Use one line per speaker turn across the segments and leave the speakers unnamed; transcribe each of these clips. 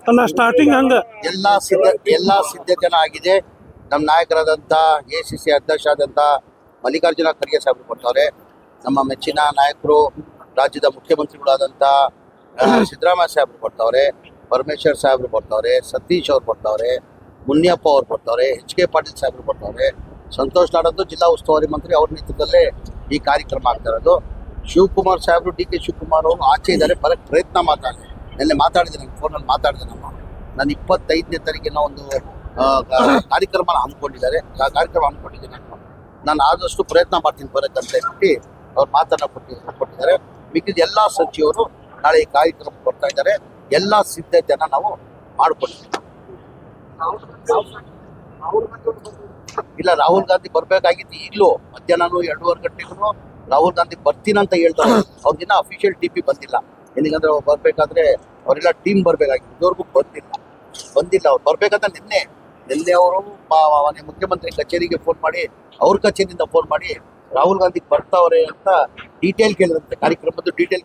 ಅಲ್ಲ ಸ್ಟಾರ್ಟಿಂಗ್ ಹಂಗ
ಎಲ್ಲಾ ಸಿದ್ಧತೆನ ಆಗಿದೆ. ನಮ್ಮ ನಾಯಕರಾದಂಥ ACC ಅಧ್ಯಕ್ಷ ಆದಂಥ ಮಲ್ಲಿಕಾರ್ಜುನ ಖರ್ಗೆ ಸಾಹೇಬರು ಬರ್ತಾರೆ. ನಮ್ಮ ಮೆಚ್ಚಿನ ನಾಯಕರು ರಾಜ್ಯದ ಮುಖ್ಯಮಂತ್ರಿಗಳಾದಂಥ ಸಿದ್ದರಾಮಯ್ಯ ಸಾಹೇಬರು ಬರ್ತಾವ್ರೆ, ಪರಮೇಶ್ವರ್ ಸಾಹೇಬರು ಬರ್ತಾವ್ರೆ, ಸತೀಶ್ ಅವ್ರು ಬರ್ತಾವ್ರೆ, ಮುನಿಯಪ್ಪ ಅವ್ರು ಬರ್ತಾವ್ರೆ, HK ಪಾಟೀಲ್ ಸಾಹೇಬರು ಬರ್ತಾವ್ರೆ, ಸಂತೋಷ್ ಲಾಡಂದು ಜಿಲ್ಲಾ ಉಸ್ತುವಾರಿ ಮಂತ್ರಿ ಅವ್ರ ನೇತೃತ್ವದಲ್ಲೇ ಈ ಕಾರ್ಯಕ್ರಮ ಆಗ್ತಾ ಇರೋದು. ಶಿವಕುಮಾರ್ ಸಾಹೇಬರು DK ಶಿವಕುಮಾರ್ ಅವರು ಆಚೆ ಇದ್ದಾರೆ, ಬರಕ್ಕೆ ಪ್ರಯತ್ನ ನಿನ್ನೆ ಮಾತಾಡಿದೆ, ನನ್ನ ಫೋನಲ್ಲಿ ಮಾತಾಡಿದೆ. ನಾನು 25ನೇ ತಾರೀಕಿನ ಒಂದು ಕಾರ್ಯಕ್ರಮ ಹಮ್ಮಿಕೊಂಡಿದ್ದೇನೆ. ನಾನು ಆದಷ್ಟು ಪ್ರಯತ್ನ ಮಾಡ್ತೀನಿ ಬರೋಕ್ಕೆ ಅಂತ ಹೇಳಿ ಅವ್ರು ಮಾತನ್ನ ಕೊಟ್ಟಿದ್ದಾರೆ. ಮಿಕ್ಕಿದ ಎಲ್ಲ ಸಚಿವರು ನಾಳೆ ಈ ಕಾರ್ಯಕ್ರಮ ಬರ್ತಾ ಇದ್ದಾರೆ. ಎಲ್ಲ ಸಿದ್ಧತೆಯನ್ನ ನಾವು ಮಾಡ್ಕೊಂಡಿದ್ದೀವಿ. ಇಲ್ಲ, ರಾಹುಲ್ ಗಾಂಧಿ ಬರ್ಬೇಕಾಗಿತ್ತು. ಈಗಲೂ ಮಧ್ಯಾಹ್ನ 2:30 ಗಂಟೆಗೂ ರಾಹುಲ್ ಗಾಂಧಿ ಬರ್ತೀನಂತ ಹೇಳ್ತಾರೆ. ಅವ್ರಿಗಿನ್ನ ಅಫಿಷಿಯಲ್ TP ಬಂದಿಲ್ಲ. ಏನಂದ್ರೆ ಅವ್ರು ಬರ್ಬೇಕಾದ್ರೆ ಅವರೆಲ್ಲ ಟೀಮ್ ಬರ್ಬೇಕಾಗಿತ್ತು, ಇದುವರೆಗೂ ಬಂದಿಲ್ಲ. ಅವ್ರು ಬರ್ಬೇಕಂತ ನಿನ್ನೆ ಅವರು ಮುಖ್ಯಮಂತ್ರಿ ಕಚೇರಿಗೆ ಫೋನ್ ಮಾಡಿ, ಅವ್ರ ಕಚೇರಿಯಿಂದ ಫೋನ್ ಮಾಡಿ ರಾಹುಲ್ ಗಾಂಧಿ ಬರ್ತಾವ್ರೆ ಅಂತ ಡೀಟೇಲ್ ಕೇಳಿದಂತೆ, ಕಾರ್ಯಕ್ರಮದ ಡೀಟೇಲ್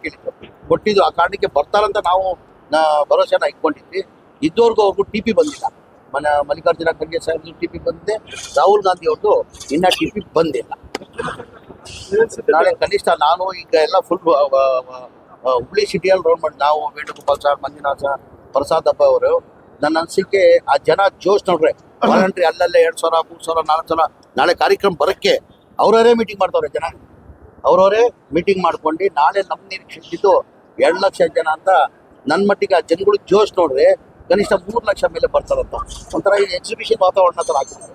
ಕೊಟ್ಟಿದ್ದು. ಆ ಕಾರಣಕ್ಕೆ ಬರ್ತಾರಂತ ನಾವು ಭರವಸೆನ ಇಟ್ಕೊಂಡಿದ್ವಿ. ಇದುವರೆಗೂ ಅವ್ರಿಗೂ TP ಬಂದಿಲ್ಲ. ಮಲ್ಲಿಕಾರ್ಜುನ ಖರ್ಗೆ ಸಾಹೇಬ್ರು TP ಬಂದಿದೆ, ರಾಹುಲ್ ಗಾಂಧಿ ಅವ್ರದ್ದು ಇನ್ನ TP ಬಂದಿಲ್ಲ. ನಾಳೆ ಕನಿಷ್ಠ ನಾನು ಈಗ ಎಲ್ಲ ಫುಲ್ ಹುಬ್ಳಿ ಸಿಟಿಯಲ್ಲಿ ರೌಂಡ್ ಮಾಡಿ, ನಾವು ವೇಣುಗೋಪಾಲ್ ಸರ್, ಮಂಜುನಾಥ್ ಸರ್, ಪ್ರಸಾದ್ ಹಬ್ಬ ಅವರು, ನನ್ನ ಅನಿಸಿಕೆ ಆ ಜನ ಜೋಶ್ ನೋಡ್ರೆ ವಾಲಂಟ್ರಿ ಅಲ್ಲಲ್ಲೇ 2,000, 3,000, 4,000 ನಾಳೆ ಕಾರ್ಯಕ್ರಮ ಬರೋಕ್ಕೆ ಅವರವರೇ ಮೀಟಿಂಗ್ ಮಾಡ್ತಾವ್ರೆ. ಜನ ಅವರವರೇ ಮೀಟಿಂಗ್ ಮಾಡ್ಕೊಂಡು ನಾಳೆ ನಮ್ಮ ನಿರೀಕ್ಷಿಸಿದ್ದು 2 ಲಕ್ಷ ಜನ ಅಂತ. ನನ್ನ ಮಟ್ಟಿಗೆ ಆ ಜನಗಳು ಜೋಶ್ ನೋಡ್ರೆ ಕನಿಷ್ಠ 3 ಲಕ್ಷ ಮೇಲೆ ಬರ್ತಾರಂತ. ಒಂಥರ ಈ ಎಕ್ಸಿಬಿಷನ್ ವಾತಾವರಣ ಥರ ಆಗ್ತದೆ.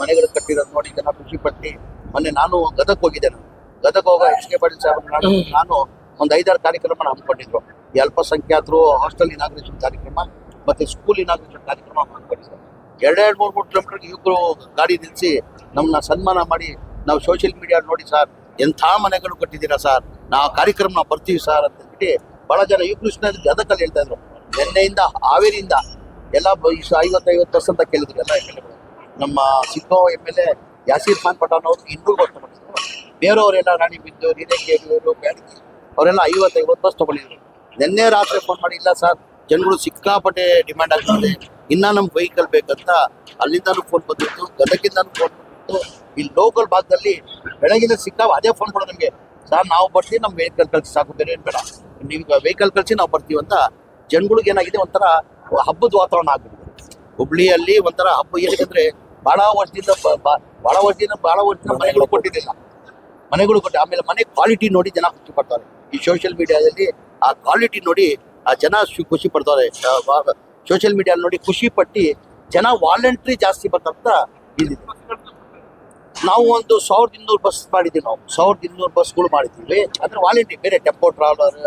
ಮನೆಗಳು ಕಟ್ಟಿರೋದು ನೋಡಿ ಜನ ಖುಷಿ ಪಟ್ಟು. ಮೊನ್ನೆ ನಾನು ಗದಕ್ ಹೋಗಿದ್ದೆ. ಗದಕ್ ಹೋಗೋ HK ಪಾಟೀಲ್ ಸಾಹೇಬ್ ನಾನು ಒಂದು 5-6 ಕಾರ್ಯಕ್ರಮ ಹಮ್ಮಿಕೊಂಡಿದ್ರು. ಈ ಅಲ್ಪಸಂಖ್ಯಾತರು ಹಾಸ್ಟೆಲ್ ಇನಾಗ್ರೇಷನ್ ಕಾರ್ಯಕ್ರಮ ಮತ್ತೆ ಸ್ಕೂಲ್ ಇನಾಗ್ರೇಷನ್ ಕಾರ್ಯಕ್ರಮ ಹಮ್ಮಿಕೊಂಡಿದ್ರು. 2-3 ಕಿಲೋಮೀಟರ್ಗೆ ಯುವಕರು ಗಾಡಿ ನಿಲ್ಲಿಸಿ ನಮ್ಮನ್ನ ಸನ್ಮಾನ ಮಾಡಿ, ನಾವು ಸೋಷಿಯಲ್ ಮೀಡಿಯಾ ನೋಡಿ ಸರ್ ಎಂಥ ಮನೆಗಳು ಕಟ್ಟಿದ್ದೀರಾ ಸರ್, ನಾವು ಕಾರ್ಯಕ್ರಮ ಬರ್ತೀವಿ ಸರ್ ಅಂತ ಹೇಳಿ ಬಹಳ ಜನ ಯುವಕರು ಗದಕಲ್ಲಿ ಹೇಳ್ತಾ ಇದ್ರು. ನಿನ್ನೆಯಿಂದ ಹಾವೇರಿಯಿಂದ ಎಲ್ಲ 50-50 ಅಂತ ಕೇಳಿದ್ರು. ಎಲ್ಲ MLA ನಮ್ಮ ಸಿಕ್ಕೋ MLA ಯಾಸೀರ್ ಖಾನ್ ಪಠಾಣ್ ಅವರು 200 ಬಸ್ ತಗೊಂಡಿದ್ರು. ಬೇರೆಯವರೆಲ್ಲ ರಾಣಿ ಬಿದ್ದು, ನೀರೇಕೆರು, ಬ್ಯಾಡಗಿ ಅವರೆಲ್ಲ 50-50 ಬಸ್ ತಗೊಂಡಿದ್ರು. ನಿನ್ನೆ ರಾತ್ರಿ ಫೋನ್ ಮಾಡಿ, ಇಲ್ಲ ಸರ್ ಜನಗಳು ಸಿಕ್ಕಾಪಟ್ಟೆ ಡಿಮ್ಯಾಂಡ್ ಆಗ್ತದೆ, ಇನ್ನ ನಮ್ಗೆ ವೆಹಿಕಲ್ ಬೇಕಂತ ಅಲ್ಲಿಂದಾನು ಫೋನ್ ಬಂದಿತ್ತು, ಗದಗಿಂದಾನು ಫೋನ್ ಬಂದಿತ್ತು. ಇಲ್ಲಿ ಲೋಕಲ್ ಭಾಗದಲ್ಲಿ ಬೆಳಗಿನ ಅದೇ ಫೋನ್ ಕೊಡೋ ನಮಗೆ, ಸರ್ ನಾವು ಬರ್ತೀವಿ, ನಮ್ಮ ವೆಹಿಕಲ್ ಕಳಿಸಿ ಸಾಕು, ಬೇರೆ ಏನು ಬೇಡ, ನಿಮ್ಗೆ ವೆಹಿಕಲ್ ಕಳಿಸಿ ನಾವು ಬರ್ತೀವಿ ಅಂತ. ಜನಗಳಿಗೆ ಏನಾಗಿದೆ, ಒಂಥರ ಹಬ್ಬದ ವಾತಾವರಣ ಆಗ್ಬಿಟ್ಟಿದೆ ಹುಬ್ಳಿಯಲ್ಲಿ. ಒಂಥರ ಹಬ್ಬ ಏನಂದ್ರೆ ಬಹಳ ವರ್ಷದಿಂದ ಮನೆಗಳು ಕೊಟ್ಟಿದ್ದಿಲ್ಲ. ಆಮೇಲೆ ಮನೆ ಕ್ವಾಲಿಟಿ ನೋಡಿ ಜನ ಖುಷಿ ಪಡ್ತಾರೆ. ಈ ಸೋಷಿಯಲ್ ಮೀಡಿಯಾದಲ್ಲಿ ಆ ಕ್ವಾಲಿಟಿ ನೋಡಿ ಆ ಜನ ಖುಷಿ ಪಡ್ತಾರೆ. ಸೋಷಿಯಲ್ ಮೀಡಿಯಾ ನೋಡಿ ಖುಷಿ ಪಟ್ಟು ಜನ ವಾಲಂಟ್ರಿ ಜಾಸ್ತಿ ಬರ್ತಾರಂತ ಇಲ್ಲಿದೆ. ನಾವು ಒಂದು 1,200 ಬಸ್ ಮಾಡಿದ್ದೀವಿ. ನಾವು 1,200 ಬಸ್ಗಳು ಮಾಡಿದ್ದೀವಿ. ಅಂದ್ರೆ ವಾಲಂಟ್ರಿ ಬೇರೆ ಟೆಂಪೋ ಟ್ರಾವೆಲರ್,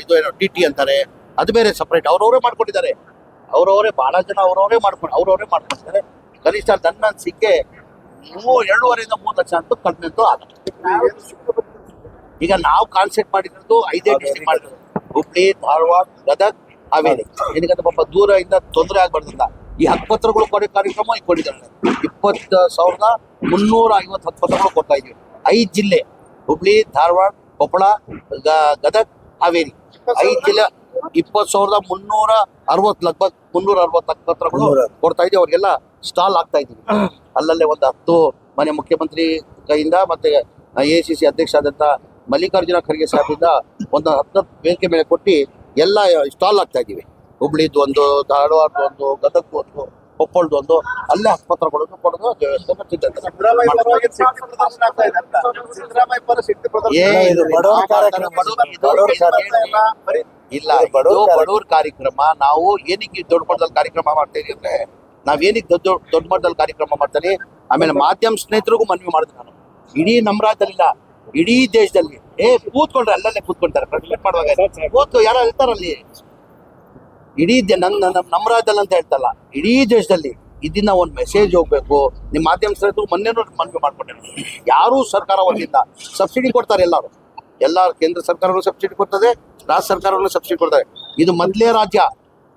ಇದು ಏನೋ TT ಅಂತಾರೆ, ಅದು ಬೇರೆ ಸಪ್ರೇಟ್ ಅವ್ರವರೇ ಮಾಡ್ಕೊಂಡಿದ್ದಾರೆ. ಬಹಳ ಜನ ಅವ್ರವರೇ ಮಾಡ್ಕೊಂಡಿದ್ದಾರೆ. ಕನಿಷ್ಠ ನನ್ನ ಅನಿಸಿಕೆ 2.5-3 ಲಕ್ಷ ಅಂತೂ ಕಡಿಮೆ ಅಂತೂ ಆಗುತ್ತೆ. ಈಗ ನಾವು ಕಾನ್ಸೆಪ್ಟ್ ಮಾಡಿರೋದು 5 ಡಿಸ್ಟ್ರಿಕ್ಟ್ ಮಾಡಿರೋದು, ಹುಬ್ಳಿ, ಧಾರವಾಡ, ಗದಗ್, ಹಾವೇರಿ. ಏನಕ್ಕಂತ ಪಾಪ ದೂರದಿಂದ ತೊಂದರೆ ಆಗ್ಬಾರ್ದಂತ ಈ ಹಕ್ಕುಪತ್ರಗಳು ಕೊಡೋ ಕಾರ್ಯಕ್ರಮ ಕೊಟ್ಟಿದ್ದಾರೆ. 20,350 ಹಕ್ಕುಪತ್ರಗಳು ಕೊಡ್ತಾ ಇದೀವಿ. 5 ಜಿಲ್ಲೆ ಹುಬ್ಳಿ, ಧಾರವಾಡ, ಕೊಪ್ಪಳ, ಗದಗ್, ಹಾವೇರಿ 5 ಜಿಲ್ಲೆ 20,360 ಲಗ್ಭಗ್ 360 ಹಕ್ಕುಪತ್ರಗಳು ಕೊಡ್ತಾ ಇದೀವಿ. ಅವ್ರಿಗೆಲ್ಲ ಸ್ಟಾಲ್ ಆಗ್ತಾ ಇದೀವಿ. ಅಲ್ಲಲ್ಲೇ ಒಂದು 10 ಮನೆ ಮುಖ್ಯಮಂತ್ರಿ ಕೈಯಿಂದ ಮತ್ತೆ ACC ಅಧ್ಯಕ್ಷ ಆದಂತ ಮಲ್ಲಿಕಾರ್ಜುನ ಖರ್ಗೆ ಸಾಹೇಬ್ರಿಂದ ಒಂದು 10 ವೇದಿಕೆ ಮೇಲೆ ಕೊಟ್ಟು ಎಲ್ಲ ಸ್ಟಾಲ್ ಆಗ್ತಾ ಇದೀವಿ. ಹುಬ್ಳಿದು ಒಂದು, ಧಾರವಾಡ ಒಂದು, ಗದಗ್ ಒಂದು, ಕೊಪ್ಪಳದ ಒಂದು, ಅಲ್ಲೇ ಹಕ್ಕುಪತ್ರಗಳನ್ನು ಕೊಡೋದು ಇಲ್ಲ. ಬಡವ್ರ ಕಾರ್ಯಕ್ರಮ. ನಾವು ಏನಕ್ಕೆ ದೊಡ್ಡ ಮಟ್ಟದಲ್ಲಿ ಕಾರ್ಯಕ್ರಮ ಮಾಡ್ತಾ ಇದೀವಿ ಅಂದ್ರೆ, ನಾವೇನಕ್ಕೆ ದೊಡ್ಡ ಮಟ್ಟದಲ್ಲಿ ಕಾರ್ಯಕ್ರಮ ಮಾಡ್ತಾರೆ. ಆಮೇಲೆ ಮಾಧ್ಯಮ ಸ್ನೇಹಿತರಿಗೂ ಮನವಿ ಮಾಡಿದೆ ನಾನು. ಇಡೀ ನಮ್ಮ ರಾಜ್ಯದಲ್ಲಿಲ್ಲ, ಇಡೀ ದೇಶದಲ್ಲಿ ಕೂತ್ಕೊಂಡ್ರೆ ಅಲ್ಲಲ್ಲೇ ಕೂತ್ಕೊಂತಾರೆ. ಪ್ರೆಸ್ಮೆಂಟ್ ಮಾಡುವಾಗ ಕೂತು ಯಾರು ಇರ್ತಾರಲ್ಲಿ. ಇಡೀ ನಮ್ಮ ರಾಜ್ಯದಲ್ಲಿ ಅಂತ ಹೇಳ್ತಲ್ಲ, ಇಡೀ ದೇಶದಲ್ಲಿ ಇದನ್ನ ಒಂದು ಮೆಸೇಜ್ ಹೋಗ್ಬೇಕು. ನಿಮ್ಮ ಮಾಧ್ಯಮ ಸ್ನೇಹಿತರು ಮೊನ್ನೆನೂ ಮನವಿ ಮಾಡ್ಕೊಂಡಿದ್ದಾರೆ. ಯಾರೂ ಸರ್ಕಾರ ವತಿಯಿಂದ ಸಬ್ಸಿಡಿ ಕೊಡ್ತಾರೆ. ಎಲ್ಲ ಕೇಂದ್ರ ಸರ್ಕಾರಗಳು ಸಬ್ಸಿಡಿ ಕೊಡ್ತದೆ, ರಾಜ್ಯ ಸರ್ಕಾರಗಳು ಸಬ್ಸಿಡಿ ಕೊಡ್ತಾರೆ. ಇದು ಮೊದಲೇ ರಾಜ್ಯ,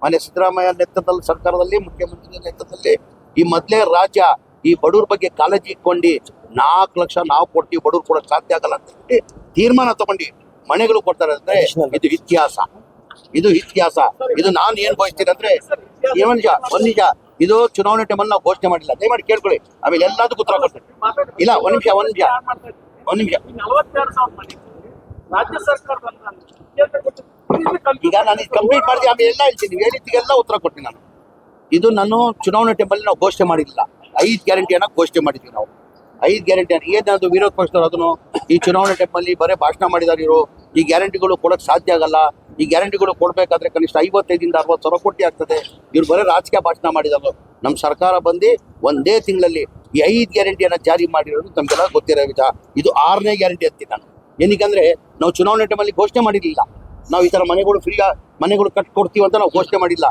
ಮನೆ ಸಿದ್ದರಾಮಯ್ಯ ನೇತೃತ್ವದಲ್ಲಿ ಸರ್ಕಾರದಲ್ಲಿ, ಮುಖ್ಯಮಂತ್ರಿ ನೇತೃತ್ವದಲ್ಲಿ ಈ ಮೊದಲೇ ರಾಜ್ಯ ಈ ಬಡವ್ರ ಬಗ್ಗೆ ಕಾಳಜಿ ಇಟ್ಕೊಂಡು 4 ಲಕ್ಷ ನಾವು ಕೊಡ್ತೀವಿ, ಬಡವ್ರು ಕೊಡೋಕೆ ಸಾಧ್ಯ ಆಗಲ್ಲ ಅಂತ ಹೇಳಿ ತೀರ್ಮಾನ ತಗೊಂಡು ಮನೆಗಳು ಕೊಡ್ತಾರೆ. ಅಂದ್ರೆ ಇದು ಇತಿಹಾಸ. ಇದು ಇತಿಹಾಸ. ಇದು ನಾನು ಏನ್ ಬಯಸ್ತೀನಿ ಅಂದ್ರೆ ಒಂದ್ ನಿಜ ಇದು ಚುನಾವಣೆ ಟೈಮಲ್ಲಿ ನಾವು ಘೋಷಣೆ ಮಾಡಿಲ್ಲ, ದಯಮಾಡಿ ಕೇಳ್ಕೊಳ್ಳಿ, ಆಮೇಲೆ ಎಲ್ಲದಕ್ಕೂ ಉತ್ತರ ಕೊಡ್ತೀನಿ. ಇಲ್ಲ ಒಂದ್ ನಿಮಿಷ
ರಾಜ್ಯ ಸರ್ಕಾರ
ಈಗ ನಾನು ಕಂಪ್ಲೀಟ್ ಮಾಡಿದೆ, ಆಮೇಲೆ ಎಲ್ಲ ಹೇಳ್ತೀನಿ, ಹೇಳಿದ್ದೆಲ್ಲ ಉತ್ತರ ಕೊಡ್ತೀನಿ ನಾನು. ಇದು ನಾನು ಚುನಾವಣೆ ಟೈಮಲ್ಲಿ ನಾವು ಘೋಷಣೆ ಮಾಡಿಲ್ಲ, 5 ಗ್ಯಾರಂಟಿಯನ್ನ ಘೋಷಣೆ ಮಾಡಿದ್ವಿ ನಾವು. 5 ಗ್ಯಾರಂಟಿ ಏನಾದ್ರು ವಿರೋಧ ಪಕ್ಷದವರು ಅದನ್ನು ಈ ಚುನಾವಣೆ ಟೈಮಲ್ಲಿ ಬರೀ ಭಾಷಣ ಮಾಡಿದಾರೆ ಇವರು. ಈ ಗ್ಯಾರಂಟಿಗಳು ಕೊಡಕ್ ಸಾಧ್ಯ ಆಗಲ್ಲ, ಈ ಗ್ಯಾರಂಟಿಗಳು ಕೊಡ್ಬೇಕಾದ್ರೆ ಕನಿಷ್ಠ 55 60 ಸಾವಿರ ಕೋಟಿ ಆಗ್ತದೆ. ಇವ್ರು ಬರೀ ರಾಜಕೀಯ ಭಾಷಣ ಮಾಡಿದ್ರು. ನಮ್ಮ ಸರ್ಕಾರ ಬಂದು ಒಂದೇ ತಿಂಗಳಲ್ಲಿ ಈ 5 ಗ್ಯಾರಂಟಿಯನ್ನ ಜಾರಿ ಮಾಡಿರೋದು ನಮ್ಗೆಲ್ಲ ಗೊತ್ತಿರೋ ವಿಚಾರ. ಇದು 6ನೇ ಗ್ಯಾರಂಟಿ ಅಂತೀನಿ ನಾನು. ಏನಕ್ಕಂದ್ರೆ ನಾವು ಚುನಾವಣೆ ಟೈಮಲ್ಲಿ ಘೋಷಣೆ ಮಾಡಿರಲಿಲ್ಲ, ನಾವು ಈ ತರ ಮನೆಗಳು ಮನೆಗಳು ಕಟ್ಕೊಡ್ತೀವಿ ಅಂತ ನಾವು ಘೋಷಣೆ ಮಾಡಿಲ್ಲ.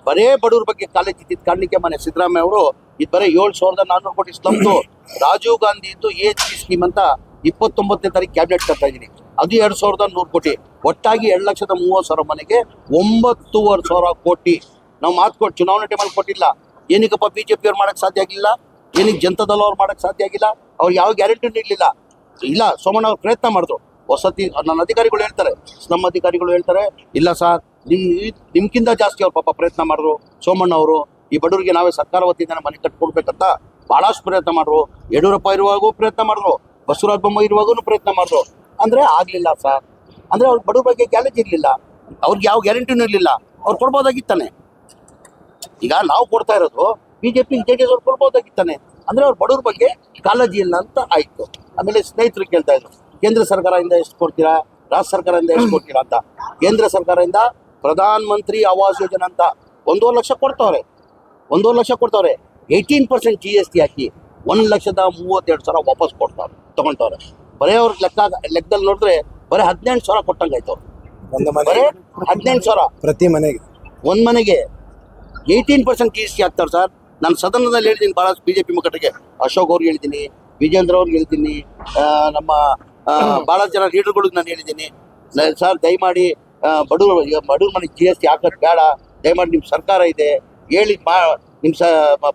ಬರೇ ಬಡವ್ರ ಬಗ್ಗೆ ಕಾಲೇಜ್ ಇದ್ದಿದ್ದ ಕಾರಣಕ್ಕೆ ಮನೆ ಸಿದ್ದರಾಮಯ್ಯ ಅವರು ಇದು ಬರೀ 7,400 ಕೋಟಿ ಸ್ಲಮ್ದು ರಾಜೀವ್ ಗಾಂಧಿ ಇದ್ದು AHP ಸ್ಕೀಮ್ ಅಂತ 29ನೇ ತಾರೀಕು ಕ್ಯಾಬಿನೆಟ್ ತರ್ತಾ ಇದ್ದೀನಿ. ಅದು 2,100 ಕೋಟಿ, ಒಟ್ಟಾಗಿ 2,30,000 ಮನೆಗೆ 9,500 ಕೋಟಿ ನಾವು ಮಾತು ಕೊಟ್ಟು ಚುನಾವಣೆ ಟೈಮಲ್ಲಿ ಕೊಟ್ಟಿಲ್ಲ. ಏನಕ್ಕಪ್ಪ BJP ಅವ್ರು ಮಾಡಕ್ ಸಾಧ್ಯ ಆಗಿಲ್ಲ, ಏನಕ್ಕೆ ಜನತಾದಳ ಅವ್ರು ಮಾಡಕ್ ಸಾಧ್ಯ ಆಗಿಲ್ಲ? ಅವ್ರು ಯಾವ ಗ್ಯಾರಂಟಿನೂ ಇರಲಿಲ್ಲ. ಇಲ್ಲ, ಸೋಮಣ್ಣ ಅವ್ರು ಪ್ರಯತ್ನ ಮಾಡಿದ್ರು. ವಸತಿ ನನ್ನ ಅಧಿಕಾರಿಗಳು ಹೇಳ್ತಾರೆ, ನಮ್ಮ ಅಧಿಕಾರಿಗಳು ಹೇಳ್ತಾರೆ, ಇಲ್ಲ ಸರ್ ನಿಮ್ಗಿಂತ ಜಾಸ್ತಿ ಅವ್ರು ಪಾಪ ಪ್ರಯತ್ನ ಮಾಡಿದ್ರು. ಸೋಮಣ್ಣ ಅವರು ಈ ಬಡವರಿಗೆ ನಾವೇ ಸರ್ಕಾರ ವತಿಯಿಂದ ಮನೆ ಕಟ್ಕೊಡ್ಬೇಕಂತ ಬಹಳಷ್ಟು ಪ್ರಯತ್ನ ಮಾಡಿದ್ರು. ಯಡಿಯೂರಪ್ಪ ಇರುವಾಗೂ ಪ್ರಯತ್ನ ಮಾಡಿದ್ರು, ಬಸವರಾಜ ಬೊಮ್ಮಾಯಿ ಇರುವಾಗೂ ಪ್ರಯತ್ನ ಮಾಡಿದ್ರು. ಅಂದ್ರೆ ಆಗ್ಲಿಲ್ಲ ಸರ್. ಅಂದ್ರೆ ಅವ್ರ ಬಡವ್ರ ಬಗ್ಗೆ ಕಾಳಜಿ ಇರ್ಲಿಲ್ಲ, ಅವ್ರಿಗೆ ಯಾವ ಗ್ಯಾರಂಟಿನೂ ಇರ್ಲಿಲ್ಲ. ಅವ್ರು ಕೊಡ್ಬೋದಾಗಿತ್ತಾನೆ. ಈಗ ನಾವು ಕೊಡ್ತಾ ಇರೋದು BJP JDS ಅವ್ರು ಕೊಡ್ಬೋದಾಗಿತ್ತಾನೆ. ಅಂದ್ರೆ ಅವ್ರ ಬಡವ್ರ ಬಗ್ಗೆ ಕಾಳಜಿ ಇಲ್ಲ ಅಂತ ಆಯ್ತು. ಆಮೇಲೆ ಸ್ನೇಹಿತರು ಕೇಳ್ತಾ ಇದ್ರು, ಕೇಂದ್ರ ಸರ್ಕಾರದಿಂದ ಎಷ್ಟು ಕೊಡ್ತೀರಾ, ರಾಜ್ಯ ಸರ್ಕಾರದಿಂದ ಎಷ್ಟು ಕೊಡ್ತೀರಾ ಅಂತ. ಕೇಂದ್ರ ಸರ್ಕಾರದಿಂದ ಪ್ರಧಾನ ಮಂತ್ರಿ ಆವಾಸ್ ಯೋಜನೆ ಅಂತ 1,50,000 ಲಕ್ಷ ಕೊಡ್ತಾವ್ರೆ. 1,50,000 ಲಕ್ಷ ಕೊಡ್ತಾವ್ರೆ. 18% GST ಹಾಕಿ 1,32,000 ವಾಪಸ್ ತಗೊಳ್ತಾವ್ರೆ. ಬರೀ ಅವ್ರ ಲೆಕ್ಕದಲ್ಲಿ ನೋಡಿದ್ರೆ ಬರೀ 18,000 ಕೊಟ್ಟಂಗಾಯ್ತು. ಬರೀ 18,000
ಪ್ರತಿ ಮನೆಗೆ,
ಒಂದ್ ಮನೆಗೆ 18% GST ಹಾಕ್ತಾರೆ ಸರ್. ನಾನು ಸದನದಲ್ಲಿ ಹೇಳ್ತೀನಿ, ಬಹಳ BJP ಮುಖಂಡರಿಗೆ, ಅಶೋಕ್ ಅವ್ರಿಗೆ ಹೇಳ್ತೀನಿ, ವಿಜೇಂದ್ರ ಅವ್ರಿಗೆ ಹೇಳ್ತೀನಿ, ನಮ್ಮ ಬಹಳ ಜನ ಲೀಡರ್ಗಳಿಗೆ ನಾನು ಹೇಳಿದ್ದೀನಿ, ಸರ್ ದಯಮಾಡಿ ಬಡವ್ರ ಮನೆಗೆ GST ಹಾಕೋದು ಬೇಡ, ದಯಮಾಡಿ ನಿಮ್ಮ ಸರ್ಕಾರ ಇದೆ ಹೇಳಿ, ನಿಮ್ಮ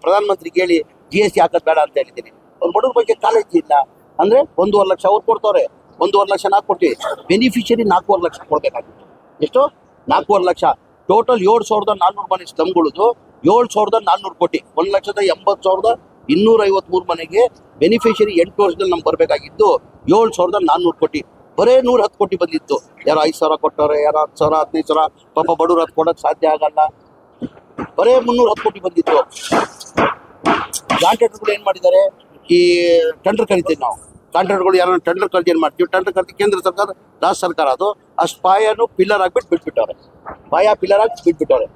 ಪ್ರಧಾನಮಂತ್ರಿಗೆ ಹೇಳಿ GST ಹಾಕೋದು ಬೇಡ ಅಂತ ಹೇಳಿದ್ದೀನಿ. ಅವ್ರು ಬಡವ್ರ ಬಗ್ಗೆ ಕಾಳಜಿ ಇಲ್ಲ. ಅಂದರೆ 1,50,000 ಲಕ್ಷ ಅವ್ರು ಕೊಡ್ತವ್ರೆ, 1,50,000 ಲಕ್ಷ ನಾವು ಕೊಟ್ಟು ಬೆನಿಫಿಷರಿ 4,50,000 ಲಕ್ಷ ಕೊಡಬೇಕಾಗಿತ್ತು. ಎಷ್ಟು? 4,50,000 ಲಕ್ಷ. ಟೋಟಲ್ 7,400 ಮನೆ ಸ್ಲಮ್ಗಳದು 7,400 ಕೋಟಿ. 1,80,253 ಮನೆಗೆ ಬೆನಿಫಿಷರಿ 8 ವರ್ಷದಲ್ಲಿ ನಮ್ಗೆ ಬರಬೇಕಾಗಿದ್ದು 7,400 ಕೋಟಿ. ಬರೇ 110 ಕೋಟಿ ಬಂದಿತ್ತು. ಯಾರೋ 5,000 ಕೊಟ್ಟವ್ರೆ, ಯಾರೋ 10,000 15,000. ಪಾಪ ಬಡವ್ರು ಅದು ಕೊಡೋಕೆ ಸಾಧ್ಯ ಆಗಲ್ಲ. ಬರೇ 310 ಕೋಟಿ ಬಂದಿತ್ತು. ಕಾಂಟ್ರಾಕ್ಟರ್ಗಳು ಏನು ಮಾಡಿದ್ದಾರೆ, ಈ ಟೆಂಡರ್ ಕರಿತೀವಿ ನಾವು. ಕಾಂಟ್ರಾಕ್ಟರ್ಗಳು ಯಾರನ್ನ ಟೆಂಡರ್ ಕರೆದು ಏನು ಮಾಡ್ತೀವಿ, ಟೆಂಡರ್ ಕರೆದು ಕೇಂದ್ರ ಸರ್ಕಾರ ರಾಜ್ಯ ಸರ್ಕಾರ ಅದು ಆ ಸ್ಪಾಯನ್ನು ಪಿಲ್ಲರ್ ಆಗಿಬಿಟ್ಟು ಬಿಟ್ಬಿಟ್ಟವ್ರೆ, ಪಿಲ್ಲರ್ ಆಗಿ ಬಿಟ್ಬಿಟ್ಟವ್ರೆ.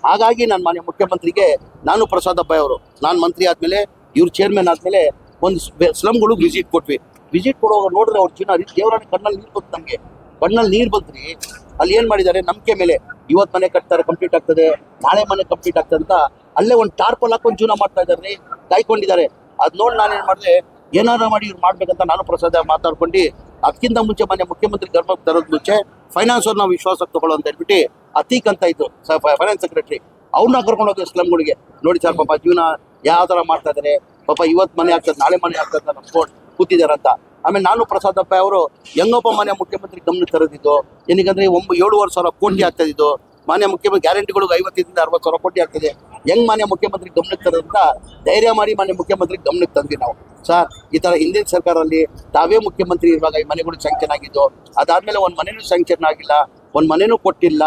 ಹಾಗಾಗಿ ನಾನು ಮಾನ್ಯ ಮುಖ್ಯಮಂತ್ರಿಗೆ, ನಾನು ಪ್ರಸಾದ್ ಅಬ್ಬಾಯಿ ಅವರು, ನಾನು ಮಂತ್ರಿ ಆದಮೇಲೆ ಇವ್ರು ಚೇರ್ಮನ್ ಆದಮೇಲೆ ಒಂದು ಸ್ಲಮ್ಗಳು ವಿಸಿಟ್ ಕೊಟ್ವಿ. ವಿಸಿಟ್ ಕೊಡುವಾಗ ನೋಡಿದ್ರೆ ಅವ್ರ ಜೀವನ ದೇವರಾಣಿ ಕಣ್ಣಲ್ಲಿ ನೀರು ಬಂತು. ನಮಗೆ ಕಣ್ಣಲ್ಲಿ ನೀರು ಬಂದ್ರಿ. ಅಲ್ಲಿ ಏನು ಮಾಡಿದ್ದಾರೆ, ನಂಬಿಕೆ ಮೇಲೆ ಇವತ್ತು ಮನೆ ಕಟ್ತಾರೆ, ಕಂಪ್ಲೀಟ್ ಆಗ್ತದೆ, ನಾಳೆ ಮನೆ ಕಂಪ್ಲೀಟ್ ಆಗ್ತದೆ ಅಂತ ಅಲ್ಲೇ ಒಂದು ಟಾರ್ಪಲ್ ಹಾಕೊಂಡು ಜೀವನ ಮಾಡ್ತಾ ಇದ್ದಾರೆ, ಕಾಯ್ಕೊಂಡಿದ್ದಾರೆ. ಅದು ನೋಡಿ ನಾನೇನು ಮಾಡಿದೆ, ಏನಾರು ಮಾಡಿ ಇವ್ರು ಮಾಡ್ಬೇಕಂತ ನಾನು ಪ್ರಸಾದ ಮಾತಾಡ್ಕೊಂಡು, ಅದಕ್ಕಿಂತ ಮುಂಚೆ ಮನೆ ಮುಖ್ಯಮಂತ್ರಿ ಗರ್ಭಕ್ಕೆ ತರೋದು ಮುಂಚೆ ಫೈನಾನ್ಸ್ ಅವ್ರು ನಾವು ವಿಶ್ವಾಸಕ್ಕೆ ತಗೊಳ್ಳೋ ಅಂತ ಹೇಳ್ಬಿಟ್ಟು ಅತೀಕ್ ಅಂತ ಇದ್ದು ಫೈನಾನ್ಸ್ ಸೆಕ್ರೆಟರಿ, ಅವ್ರನ್ನ ಕರ್ಕೊಂಡು ಹೋಗಿ ಸ್ಲಮ್ಗಳಿಗೆ, ನೋಡಿ ಸರ್ ಪಾಪ ಜೀವನ ಯಾವ ಥರ ಮಾಡ್ತಾ ಇದ್ದಾರೆ, ಪಾಪ ಇವತ್ತು ಮನೆ ಆಗ್ತದೆ ನಾಳೆ ಮನೆ ಆಗ್ತದೆ ಅಂತ ನಮ್ಕೊಂಡು ಕೂತಿದ್ದಾರೆ ಅಂತ. ಆಮೇಲೆ ನಾನು ಪ್ರಸಾದ್ ಅಪ್ಪ ಅವರು ಹೆಂಗಪ್ಪ ಮಾನ್ಯ ಮುಖ್ಯಮಂತ್ರಿ ಗಮನಕ್ಕೆ ತರೋದಿದ್ದು, ಏನಕ್ಕಂದ್ರೆ 7,000 ಕೋಟಿ ಆಗ್ತಾ ಇದ್ದು, ಮಾನ್ಯ ಮುಖ್ಯಮಂತ್ರಿ ಗ್ಯಾರಂಟಿಗಳಿಗೆ 50,000 60,000 ಕೋಟಿ ಆಗ್ತದೆ, ಹೆಂಗ್ ಮಾನ್ಯ ಮುಖ್ಯಮಂತ್ರಿ ಗಮನಕ್ಕೆ ತರೋದಂತ ಧೈರ್ಯ ಮಾಡಿ ಮಾನ್ಯ ಮುಖ್ಯಮಂತ್ರಿ ಗಮನಕ್ಕೆ ತಂದ್ವಿ ನಾವು. ಸರ್ ಈ ಥರ ಹಿಂದಿನ ಸರ್ಕಾರದಲ್ಲಿ ತಾವೇ ಮುಖ್ಯಮಂತ್ರಿ ಇರುವಾಗ ಈ ಮನೆಗಳು ಸ್ಯಾಂಕ್ಷನ್ ಆಗಿದ್ದು, ಅದಾದ್ಮೇಲೆ ಒಂದು ಮನೆನೂ ಸ್ಯಾಂಕ್ಷನ್ ಆಗಿಲ್ಲ, ಒಂದು ಮನೆನೂ ಕೊಟ್ಟಿಲ್ಲ.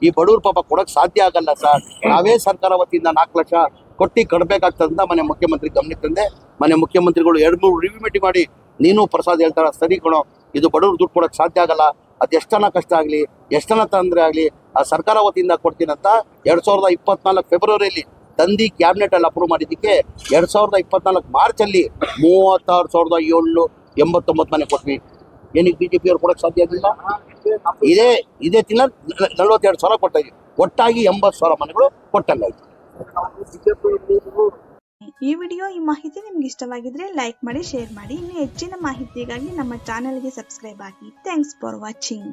ಈ ಬಡವ್ರ ಪಾಪ ಕೊಡೋಕೆ ಸಾಧ್ಯ ಆಗಲ್ಲ ಸರ್. ನಾವೇ ಸರ್ಕಾರ ವತಿಯಿಂದ 4 ಲಕ್ಷ ಕೊಟ್ಟು ಕಟ್ಟಬೇಕಾಗ್ತದಂತ ಮನೆ ಮುಖ್ಯಮಂತ್ರಿ ಗಮನಕ್ಕೆ ತಂದೆ. ಮನೆ ಮುಖ್ಯಮಂತ್ರಿಗಳು 2-3 ರಿವ್ಯೂ ಮೀಟಿಂಗ್ ಮಾಡಿ, ನೀನು ಪ್ರಸಾದ್ ಹೇಳ್ತಾರ ಸರಿ ಕಣೋ, ಇದು ಬಡವ್ರು ದುಡ್ಡು ಕೊಡೋಕೆ ಸಾಧ್ಯ ಆಗಲ್ಲ, ಅದು ಎಷ್ಟನ ಕಷ್ಟ ಆಗಲಿ ಎಷ್ಟನ ತೊಂದರೆ ಆಗಲಿ ಆ ಸರ್ಕಾರ ವತಿಯಿಂದ ಕೊಡ್ತೀನಿ ಅಂತ 2024 ಫೆಬ್ರವರಿಯಲ್ಲಿ ತಂದು ಕ್ಯಾಬಿನೆಟಲ್ಲಿ ಅಪ್ರೂವ್ ಮಾಡಿದ್ದಕ್ಕೆ 2024 ಮಾರ್ಚಲ್ಲಿ 36,789 ಮನೆ ಕೊಟ್ವಿ. ಏನಕ್ಕೆ BJP ಅವ್ರು ಕೊಡೋಕೆ ಸಾಧ್ಯ ಆಗಿಲ್ಲ? ಇದೇ ತಿಂಗಳ 42,000 ಕೊಟ್ಟ, ಒಟ್ಟಾಗಿ 80,000 ಮನೆಗಳು ಕೊಟ್ಟಂಗಾಯ್ತು.
ಈ ವಿಡಿಯೋ ಈ ಮಾಹಿತಿ ನಿಮ್ಗೆ ಇಷ್ಟವಾಗಿದ್ರೆ ಲೈಕ್ ಮಾಡಿ, ಶೇರ್ ಮಾಡಿ. ಇನ್ನು ಹೆಚ್ಚಿನ ಮಾಹಿತಿಗಾಗಿ ನಮ್ಮ ಚಾನೆಲ್ಗೆ ಸಬ್ಸ್ಕ್ರೈಬ್ ಆಗಿ. Thanks for watching.